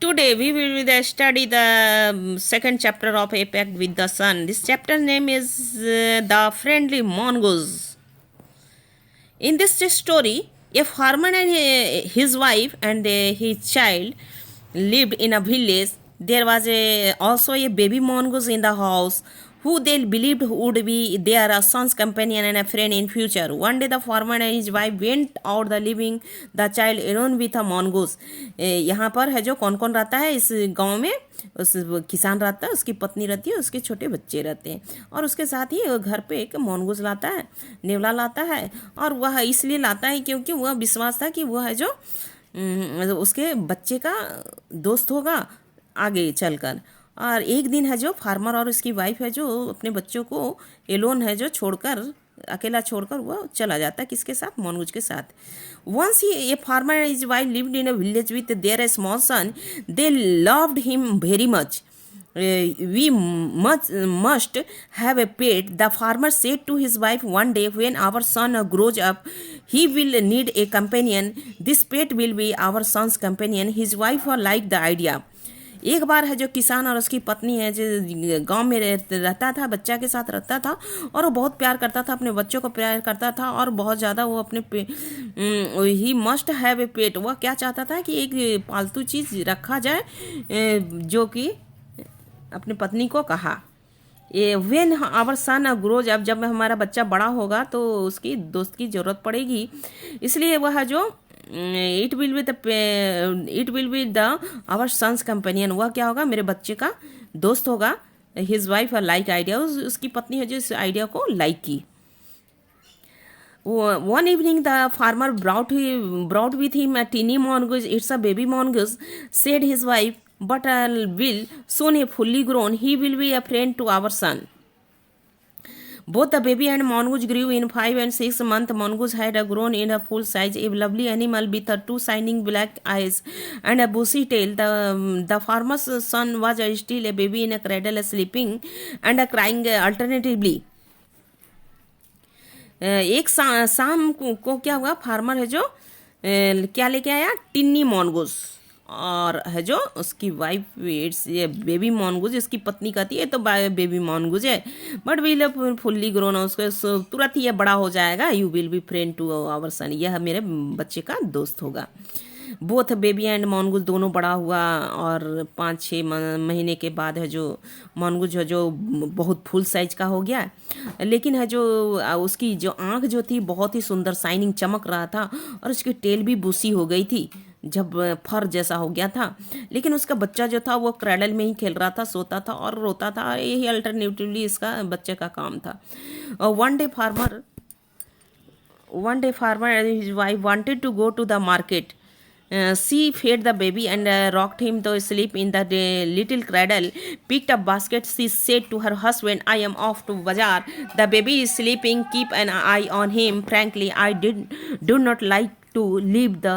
Today we will study the second chapter of A Pact with the Sun. This chapter name is The Friendly Mongoose. In this story, a farmer and his wife and his child lived in a village. There was also a baby mongoose in the house who they believed would be their son's companion and a friend in future. One day the farmer and his wife went out the leaving the child alone with a mongoose. यहाँ पर है जो कौन कौन रहता है इस गांव में, उस किसान रहता है, उसकी पत्नी रहती है, उसके छोटे बच्चे रहते हैं और उसके साथ ही घर पे एक मोनगूस लाता है, नेवला लाता है। और वह इसलिए लाता है क्योंकि वह विश्वास था कि वह है जो उसके बच्चे का दोस्त होगा आगे चलकर। और एक दिन है जो फार्मर और उसकी वाइफ है जो अपने बच्चों को एलोन है जो छोड़कर, अकेला छोड़कर वह चला जाता है किसके साथ, मोनगूज के साथ। Once he a farmer and his wife lived in a village with their small son, they loved him very much. We must have a pet, the farmer said to his wife one day. When our son grows up, he will need a companion. This pet will be our son's companion. His wife liked the idea. एक बार है जो किसान और उसकी पत्नी है जो गांव में रहता था, बच्चा के साथ रहता था और वो बहुत प्यार करता था, अपने बच्चों को प्यार करता था और बहुत ज़्यादा वो अपने ही मस्ट हैव ए पेट, वह क्या चाहता था कि एक पालतू चीज़ रखा जाए, जो कि अपनी पत्नी को कहा। वेन आवर सन ग्रोज, अब जब हमारा बच्चा बड़ा होगा तो उसकी दोस्त की ज़रूरत पड़ेगी, इसलिए वह जो it will be the our son's companion, वह क्या होगा, मेरे बच्चे का दोस्त होगा। हिज वाइफ लाइक आइडिया, उसकी पत्नी है जो इस आइडिया को लाइक की। One evening the farmer brought with him a teeny mongoose. It's a baby mongoose, said his wife, but will soon a fully grown. He will be a friend to our son. Both the baby and mongoose grew in 5 and 6 months. Mongoose had grown in a full size, a lovely animal with two shining black eyes and a bushy tail. The farmer's son was still a baby in a cradle, sleeping and crying alternatively. एक शाम को क्या हुआ, farmer है जो क्या लेके आया, टिन्नी मॉनगूस, और है जो उसकी वाइफ, इट्स ये बेबी मॉनगूस, इसकी पत्नी कहती है तो बेबी मॉनगूस है, बट विल फुल्ली ग्रोन, उसको तुरंत ही ये बड़ा हो जाएगा। You will be friend to our son, यह मेरे बच्चे का दोस्त होगा। बोथ बेबी एंड मॉनगूस दोनों बड़ा हुआ और 5-6 महीने के बाद है जो मॉनगूस है जो बहुत फुल साइज का हो गया, लेकिन है जो उसकी जो आँख जो थी बहुत ही सुंदर शाइनिंग चमक रहा था और उसकी टेल भी बूसी हो गई थी, जब फर जैसा हो गया था। लेकिन उसका बच्चा जो था वो क्रैडल में ही खेल रहा था, सोता था और रोता था, यही अल्टरनेटिवली इसका बच्चे का काम था। One day farmer and his wife wanted to go to the market. She fed the baby and rocked him to sleep in the little cradle. Picked up basket, she said to her husband, "I am off to bazaar. The baby is sleeping. Keep an eye on him. Frankly, I do not like to leave the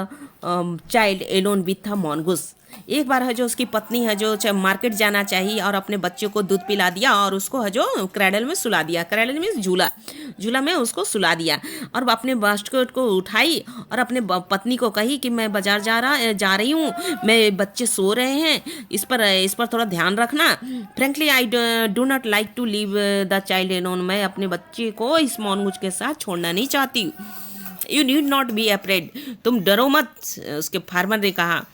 child alone with a mongoose." एक बार है जो उसकी पत्नी है जो market जाना चाहिए और अपने बच्चे को दूध पिला दिया और उसको है जो क्रैडल में सुला दिया, क्रैडल में झूला में उसको सुला दिया और अपने बास्केट को उठाई और अपने पत्नी को कही कि मैं बाजार जा रही हूँ, मेरे बच्चे सो रहे हैं, इस पर थोड़ा ध्यान रखना। Frankly I do not like to leave the child alone, मैं अपने बच्चे को इस मॉनगूज के साथ छोड़ना नहीं चाहती। You need not be afraid, तुम डरो मत, उसके फार्मर ने कहा।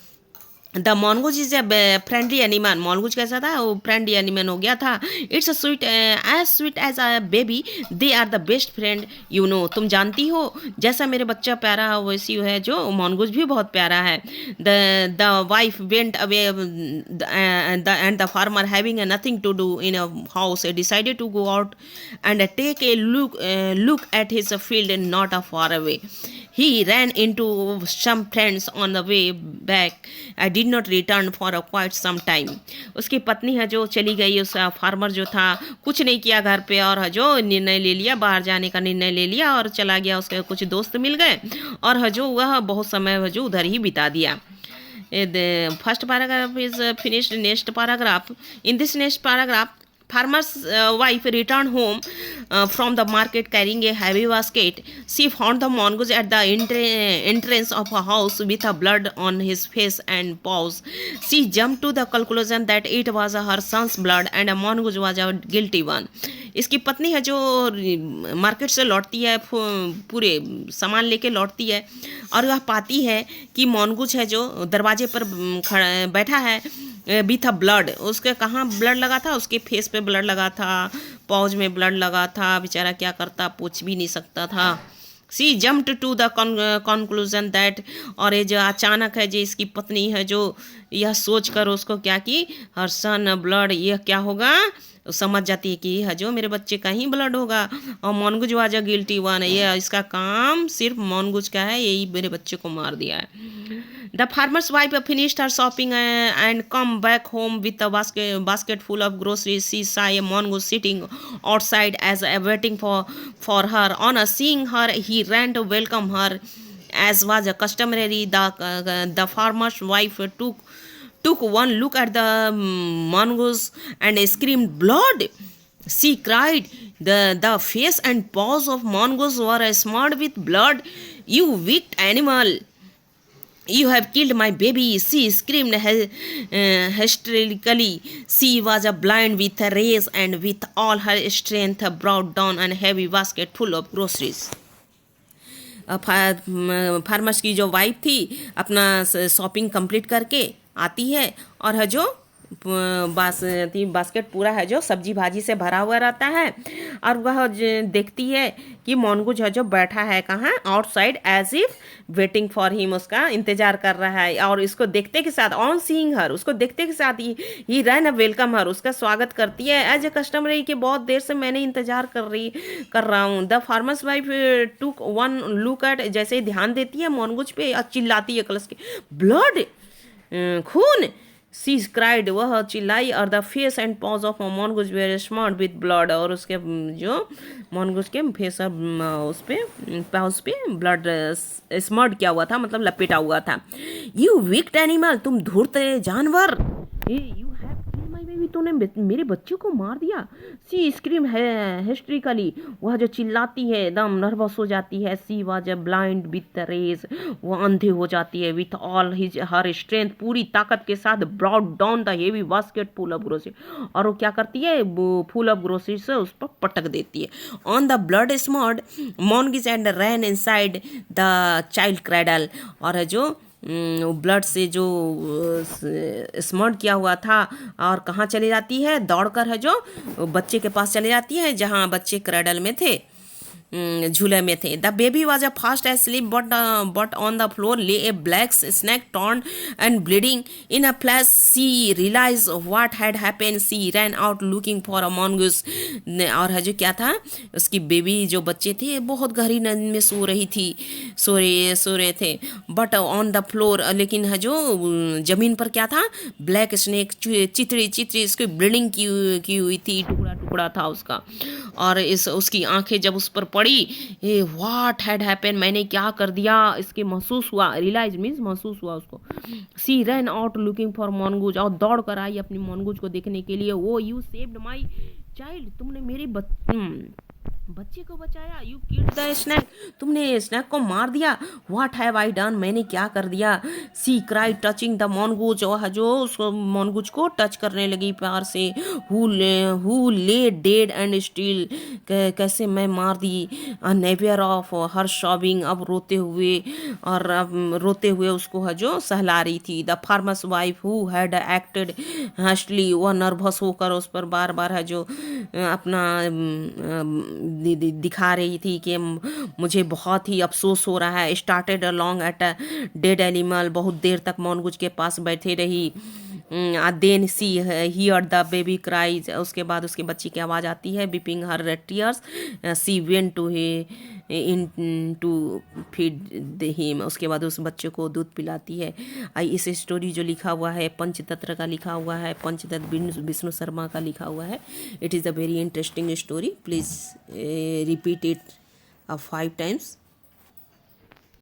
The mongoose is a friendly animal, mongoose कैसा था, वो फ्रेंडली एनिमल हो गया था। It's a sweet as a baby, they are the best friend you know, तुम जानती हो जैसा मेरे बच्चा प्यारा है वैसी है जो मॉनगूज भी बहुत प्यारा है। The wife went away and the farmer having nothing to do in a house decided to go out and take a look at his field not a far away. He ran into some friends on the way back. I did not return for quite some time. उसकी पत्नी है जो चली गई, उस farmer जो था कुछ नहीं किया घर पे और है जो निर्णय ले लिया, बाहर जाने का निर्णय ले लिया और चला गया। उसके कुछ दोस्त मिल गए और है जो वह बहुत समय है जो उधर ही बिता दिया। The first paragraph is finished. Next paragraph. In this next paragraph, farmer's wife returned home from the market carrying a heavy basket. She found the mongoose at the entrance of a house with a blood on his face and paws. She jumped to the conclusion that it was her son's blood and a mongoose was a guilty one. इसकी पत्नी है जो market से लौटती है, पूरे सामान लेके लौटती है और वह पाती है कि mongoose है जो दरवाजे पर बैठा है विथ अ ब्लड. उसके कहाँ ब्लड लगा था? उसके फेस पे ब्लड लगा था, पॉज में ब्लड लगा था. बेचारा क्या करता, पूछ भी नहीं सकता था. She jumped to the conclusion that, और ये जो अचानक है जो इसकी पत्नी है जो यह सोच कर उसको क्या की, हर सन ब्लड, यह क्या होगा, समझ जाती है कि यह जो मेरे बच्चे का ही ब्लड होगा. और mongoose was a guilty one, ये इसका काम सिर्फ mongoose का है, यही मेरे बच्चे को मार दिया है. The farmer's wife finished her shopping and come back home with a basket full of groceries. She saw a mongoose sitting outside as waiting for her. On seeing her, he ran to welcome her, as was customary. The farmer's wife took one look at the mongoose and screamed, "Blood!" She cried. The face and paws of mongoose were smeared with blood. "You wicked animal! You have killed my baby!" She screamed hysterically. She was blind with rage and with all her strength brought down a heavy basket full of groceries. Farmers की जो wife थी अपना shopping complete करके आती है और है जो बास्केट पूरा है जो सब्जी भाजी से भरा हुआ रहता है और वह देखती है कि mongoose है जो बैठा है कहाँ, outside, as if waiting for him, उसका इंतजार कर रहा है. और इसको देखते के साथ, ऑन सीइंग हर, उसको देखते के साथ ही रन वेलकम हर, उसका स्वागत करती है. एज ए कस्टमर कि बहुत देर से मैंने इंतजार कर रहा हूँ. The farmer's wife took one look at, जैसे ही ध्यान देती है mongoose पे, चिल्लाती है कलश के, "ब्लड!" खून. She cried, वह चिल्लाई. और the face and pause of mongoose were smeared with blood, और उसके जो mongoose के फेस और उस पे पॉज पे ब्लड स्मर्ड क्या हुआ था, मतलब लपेटा हुआ था. "You wicked animal!" तुम धूर्त जानवर. "You have killed my baby!" तूने मेरे बच्चे को मार दिया. She screamed hysterically. वह जो चिल्लाती है, एकदम नर्वस हो जाती है. She was blind with rage. वह अंधे हो जाती है. With all her strength, पूरी ताकत के साथ brought down the heavy basket full of groceries. और वो क्या करती है, full of groceries से उस पर पटक देती है. On the blood smeared mongoose and ran inside the child cradle. और जो ब्लड से जो स्मर्ड किया हुआ था और कहाँ चली जाती है, दौड़कर है जो बच्चे के पास चली जाती है जहाँ बच्चे क्रैडल में थे, झूले में थे. The baby was fast asleep but on the floor lay a black snake torn and bleeding. In a flash she realise what had happened. She ran out looking for a mongoose. और है जो क्या था, उसकी baby जो बच्चे थे बहुत गहरी नींद में सो रहे थे. बट ऑन द फ्लोर, लेकिन है जो जमीन पर क्या था, ब्लैक स्नैक, चितरी उसकी ब्लीडिंग की हुई थी, टुकड़ा था उसका. और उसकी आंखें जब उस पर पड़ी, व्हाट हैड हैपेंड, मैंने क्या कर दिया, इसके महसूस हुआ. रियलाइज मीन्स महसूस हुआ उसको. She ran out looking for mongoose, और दौड़ कर आई अपनी mongoose को देखने के लिए. वो यू सेव्ड माई चाइल्ड, तुमने मेरे बच्चे को बचाया. यू किल्ड द स्नैक, तुमने स्नैक को मार दिया. व्हाट हैव आई डन, मैंने क्या कर दिया. सी क्राइड टचिंग द mongoose, और जो उसको mongoose को टच करने लगी प्यार से. हु ले डेड एंड स्टिल, कैसे मैं मार दी. नेवियर ऑफ हर शॉबिंग, अब रोते हुए उसको है जो सहला रही थी. The farmer's wife who had acted hastily, वह नर्वस होकर उस पर बार बार है जो अपना दिखा रही थी कि मुझे बहुत ही अफसोस हो रहा है. Started long at a dead animal, बहुत देर तक mongoose के पास बैठे रही. Then she hear the baby cries, उसके बाद उसके बच्ची की आवाज़ आती है, weeping her tears. She went to feed him, उसके बाद उस बच्चे को दूध पिलाती है. इस स्टोरी जो लिखा हुआ है पंचतंत्र का लिखा हुआ है, पंचतंत्र विष्णु शर्मा का लिखा हुआ है. It is a very interesting story. Please repeat it 5 times.